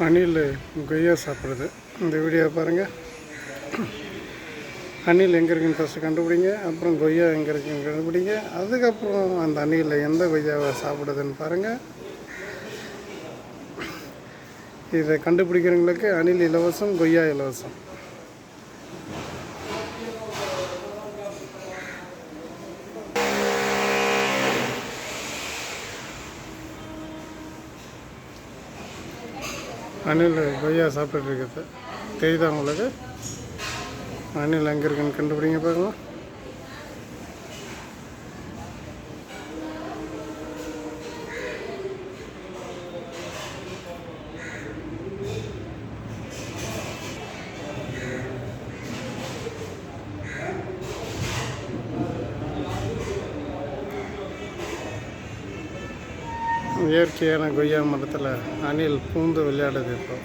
அணில் கொய்யா சாப்பிடுது. இந்த வீடியோ பாருங்கள். அணில் எங்கே இருக்குன்னு ஃபஸ்ட்டு கண்டுபிடிங்க, அப்புறம் கொய்யா எங்கே இருக்குன்னு கண்டுபிடிங்க, அதுக்கப்புறம் அந்த அணில் எந்த கொய்யாவை சாப்பிடுதுன்னு பாருங்கள். இதை கண்டுபிடிக்கிறவங்களுக்கு அணில் இலவசம், கொய்யா இலவசம். அணில் கொய்யா சாப்பிட்டுட்டு இருக்குது. தெரியுதா உங்களுக்கு? அணில் எங்கே இருக்குன்னு கண்டுபிடிங்க பார்க்கலாம். இயற்கையான கொய்யா மரத்தில் அணில் பூந்து விளையாடுது இப்போ.